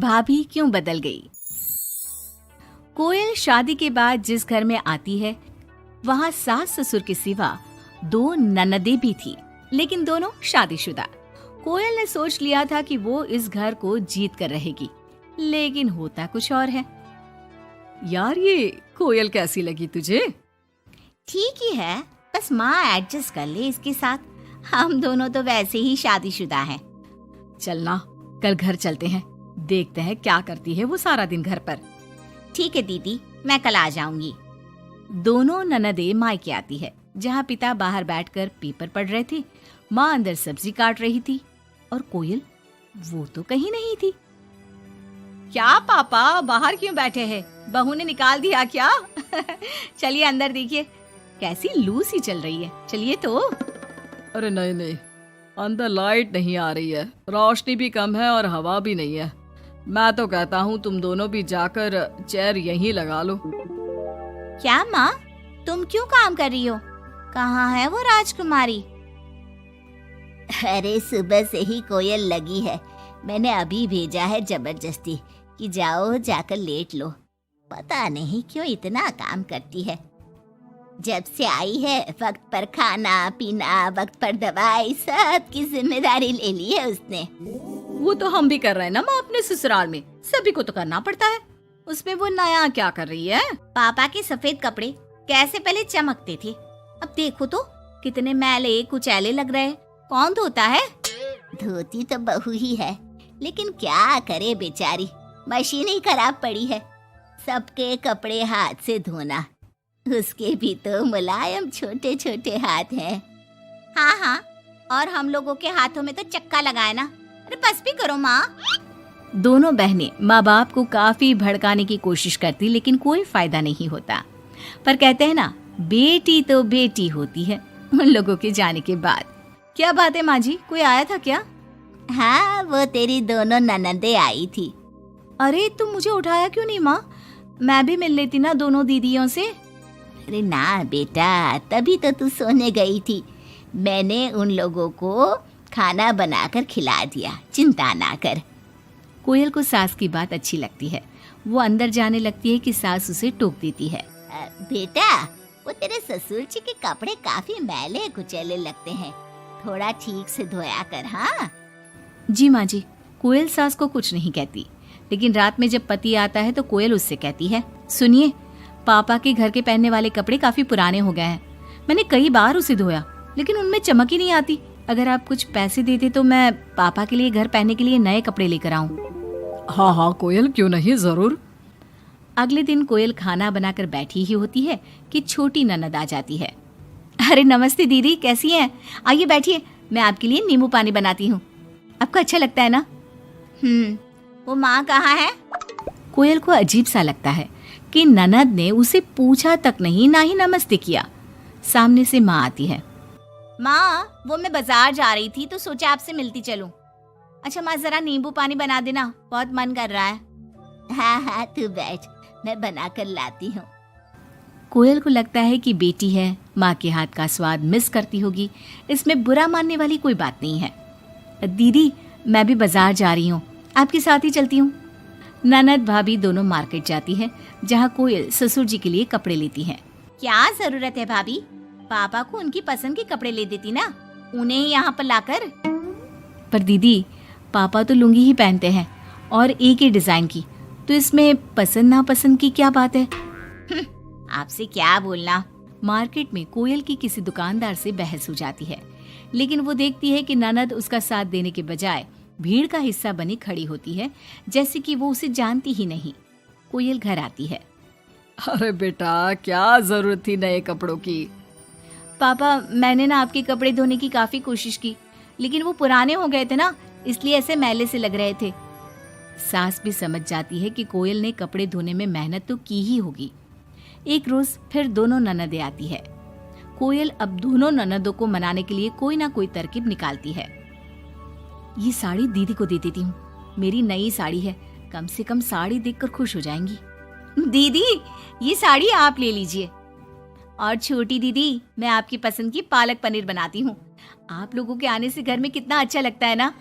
भाभी क्यों बदल गई। कोयल शादी के बाद जिस घर में आती है वहाँ सास ससुर के सिवा 2 ननदें भी थी, लेकिन दोनों शादीशुदा। कोयल ने सोच लिया था कि वो इस घर को जीत कर रहेगी, लेकिन होता कुछ और है। यार ये कोयल कैसी लगी तुझे? ठीक ही है, बस माँ एडजस्ट कर ले इसके साथ। हम दोनों तो वैसे ही शादीशुदा हैं। चलना कल घर चलते हैं, देखते हैं क्या करती है वो सारा दिन घर पर। ठीक है दीदी, मैं कल आ जाऊंगी। दोनों ननदें मायके आती है, जहाँ पिता बाहर बैठकर पेपर पढ़ रहे थे, माँ अंदर सब्जी काट रही थी और कोयल वो तो कहीं नहीं थी। क्या पापा बाहर क्यों बैठे हैं? बहू ने निकाल दिया क्या? चलिए अंदर देखिए, कैसी लू सी चल रही है। चलिए तो। अरे नहीं नहीं, अंदर लाइट नहीं आ रही है, रोशनी भी कम है और हवा भी नहीं है। मैं तो कहता हूँ तुम दोनों भी जाकर चेयर यहीं लगा लो। क्या माँ, तुम क्यों काम कर रही हो? कहाँ है वो राजकुमारी? अरे सुबह से ही कोयल लगी है, मैंने अभी भेजा है जबरदस्ती कि जाओ जाकर लेट लो। पता नहीं क्यों इतना काम करती है। जब से आई है वक्त पर खाना पीना, वक्त पर दवाई, सब की जिम्मेदारी ले ली है उसने। वो तो हम भी कर रहे हैं ना माँ, अपने ससुराल में सभी को तो करना पड़ता है। उसमें वो नया क्या कर रही है? पापा के सफेद कपड़े कैसे पहले चमकते थे, अब देखो तो कितने मैले कुचैले लग रहे। कौन धोता है? धोती तो बहू ही है, लेकिन क्या करे बेचारी, मशीन ही खराब पड़ी है। सबके कपड़े हाथ से धोना, उसके भी तो मुलायम छोटे छोटे हाथ हैं। हाँ हाँ, और हम लोगों के हाथों में तो चक्का लगाए ना। अरे बस भी करो माँ। दोनों बहनें माँ बाप को काफी भड़काने की कोशिश करती, लेकिन कोई फायदा नहीं होता। पर कहते हैं ना, बेटी तो बेटी होती है उन लोगों के जाने के बाद। क्या बात है माँ जी, कोई आया था क्या? हाँ, वो तेरी दोनों ननदें आई थी। अरे तुम मुझे उठाया क्यों नहीं माँ? मैं भी मिल लेती ना दोनों दीदियों से। अरे ना बेटा, तभी तो तू सोने गई थी। मैंने उन लोगों को खाना बनाकर खिला दिया, चिंता ना कर। कोयल को सास की बात अच्छी लगती है। वो अंदर जाने लगती है कि सास उसे टोक देती है। बेटा, वो तेरे ससुर जी के कपड़े काफी मैले कुचैले लगते हैं, थोड़ा ठीक से धोया कर। हाँ जी माँ जी। कोयल सास को कुछ नहीं कहती, लेकिन रात में जब पति आता है तो कोयल उससे कहती है, सुनिए, पापा के घर के पहनने वाले कपड़े काफी पुराने हो गए हैं। मैंने कई बार उसे धोया, लेकिन उनमें चमक ही नहीं आती। अगर आप कुछ पैसे देते तो मैं पापा के लिए घर पहनने के लिए नए कपड़े लेकर आऊं। हाँ हाँ कोयल, क्यों नहीं, जरूर। अगले दिन कोयल खाना बनाकर बैठी ही होती है कि छोटी ननद आ जाती है। अरे नमस्ते दीदी, कैसी हैं? आइए बैठिए, मैं आपके लिए नींबू पानी बनाती हूँ। आपको अच्छा लगता है ना? वो माँ कहाँ है? कोयल को अजीब सा लगता है कि ननद ने उसे पूछा तक नहीं, ना ही नमस्ते किया। सामने से माँ आती है। माँ, वो मैं बाजार जा रही थी तो सोचा आपसे मिलती चलूं। अच्छा माँ, जरा नींबू पानी बना देना, बहुत मन कर रहा है। हाँ हाँ, तू बैठ, मैं बना कर लाती हूँ। कोयल को लगता है कि बेटी है, माँ के हाथ का स्वाद मिस करती होगी। इसमें बुरा मानने वाली कोई बात नहीं है। दीदी, मैं भी बाजार जा रही हूँ, आपके साथ ही चलती हूँ। ननद भाभी दोनों मार्केट जाती है, जहाँ कोयल ससुर जी के लिए कपड़े लेती है। क्या जरूरत है भाभी, पापा को उनकी पसंद के कपड़े ले देती ना, उन्हें ही यहाँ पर लाकर। पर दीदी, पापा तो लुंगी ही पहनते हैं और एक ही डिजाइन की, तो इसमें पसंद नापसंद की क्या बात है? आपसे क्या बोलना। मार्केट में कोयल की किसी दुकानदार से बहस हो जाती है, लेकिन वो देखती है कि ननद उसका साथ देने के बजाय भीड़ का हिस्सा बनी खड़ी होती है, जैसे कि वो उसे जानती ही नहीं। कोयल घर आती है। अरे बेटा, क्या जरूरत थी नए कपड़ों की? पापा, मैंने ना आपके कपड़े धोने की काफी कोशिश की, लेकिन वो पुराने हो गए थे ना, इसलिए ऐसे मैले से लग रहे थे। सास भी समझ जाती है कि कोयल ने कपड़े धोने में मेहनत तो की ही होगी। एक रोज फिर दोनों ननदें आती है। कोयल अब दोनों ननदों को मनाने के लिए कोई ना कोई तरकीब निकालती है। ये साड़ी दीदी को दे देती हूँ, मेरी नई साड़ी है, कम से कम साड़ी देखकर खुश हो जाएंगी। दीदी, ये साड़ी आप ले लीजिए। और छोटी दीदी, मैं आपकी पसंद की पालक पनीर बनाती हूँ, आप लोगों के आने से घर में कितना अच्छा लगता है ना।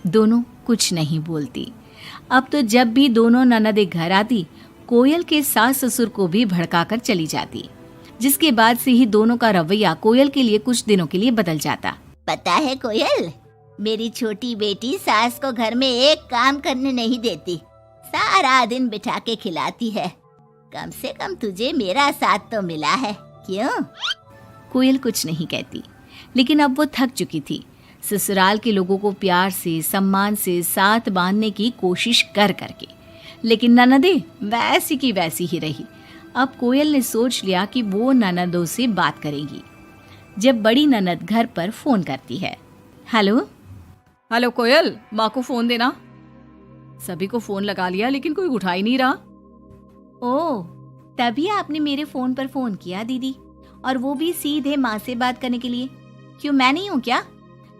दोनों कुछ नहीं बोलती। अब तो जब भी दोनों ननदें घर आती, कोयल के सास ससुर को भी भड़काकर चली जाती, जिसके बाद से ही दोनों का रवैया कोयल के लिए कुछ दिनों के लिए बदल जाता। पता है कोयल, मेरी छोटी बेटी सास को घर में एक काम करने नहीं देती, सारा दिन बिठा के खिलाती है। कम से कम तुझे मेरा साथ तो मिला है, क्यों? कोयल कुछ नहीं कहती, लेकिन अब वो थक चुकी थी। ससुराल के लोगों को प्यार से सम्मान से साथ बांधने की कोशिश कर करके, लेकिन ननदें वैसी की वैसी ही रही। अब कोयल ने सोच लिया कि वो ननदों से बात करेगी। जब बड़ी ननद घर पर फोन करती है, हेलो हेलो कोयल, माँ को फोन देना। सभी को फोन लगा लिया लेकिन कोई उठा ही नहीं रहा। ओह, तभी आपने मेरे फोन पर फोन किया दीदी, और वो भी सीधे माँ से बात करने के लिए। क्यों, मैं नहीं हूँ क्या?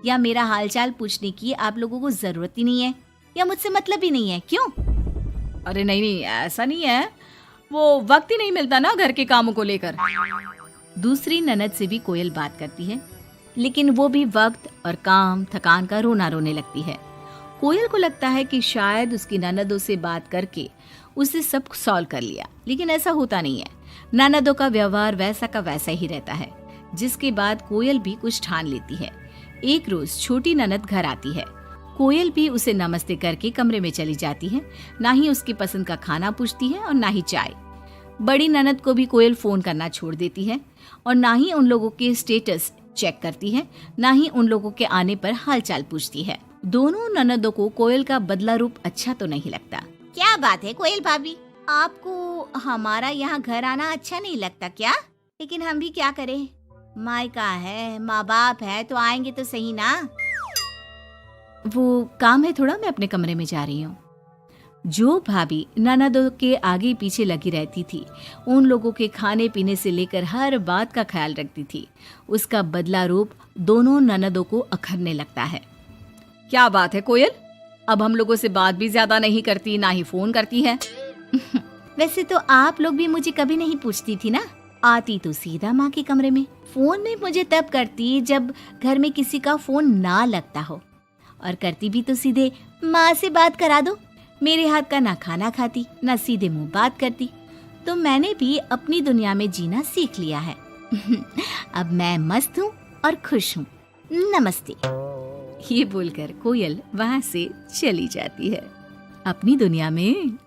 या मेरा हालचाल पूछने की आप लोगों को जरूरत ही नहीं है, या मुझसे मतलब ही नहीं है? क्यों? अरे नहीं नहीं, ऐसा नहीं है, वो वक्त ही नहीं मिलता ना घर के कामों को लेकर। दूसरी ननद से भी कोयल बात करती है, लेकिन वो भी वक्त और काम थकान का रोना रोने लगती है। कोयल को लगता है कि शायद उसकी ननदों से बात करके उसे सब सॉल्व कर लिया, लेकिन ऐसा होता नहीं है। ननदों का व्यवहार वैसा का वैसा ही रहता है, जिसके बाद कोयल भी कुछ ठान लेती है। एक रोज छोटी ननद घर आती है। कोयल भी उसे नमस्ते करके कमरे में चली जाती है। ना ही उसकी पसंद का खाना पूछती है और ना ही चाय। बड़ी ननद को भी कोयल फोन करना छोड़ देती है, और ना ही उन लोगों के स्टेटस चेक करती है, ना ही उन लोगों के आने पर हालचाल पूछती है। दोनों ननदों को कोयल का बदला रूप अच्छा तो नहीं लगता। क्या बात है कोयल भाभी, आपको हमारा यहाँ घर आना अच्छा नहीं लगता क्या? लेकिन हम भी क्या करें, मायका है, माँ बाप है, तो आएंगे तो सही ना। वो काम है थोड़ा, मैं अपने कमरे में जा रही हूँ। जो भाभी ननदों के आगे पीछे लगी रहती थी, उन लोगों के खाने पीने से लेकर हर बात का ख्याल रखती थी, उसका बदला रूप दोनों ननदों को अखरने लगता है। क्या बात है कोयल, अब हम लोगों से बात भी ज्यादा नहीं करती, ना ही फोन करती है। वैसे तो आप लोग भी मुझे कभी नहीं पूछती थी ना, आती तो सीधा माँ के कमरे में। फोन में मुझे तब करती जब घर में किसी का फोन ना लगता हो, और करती भी तो सीधे माँ से बात करा दो। मेरे हाथ का ना खाना खाती, ना सीधे मुंह बात करती। तो मैंने भी अपनी दुनिया में जीना सीख लिया है। अब मैं मस्त हूँ और खुश हूँ। नमस्ते। ये बोलकर कोयल वहां से चली जाती है अपनी दुनिया में।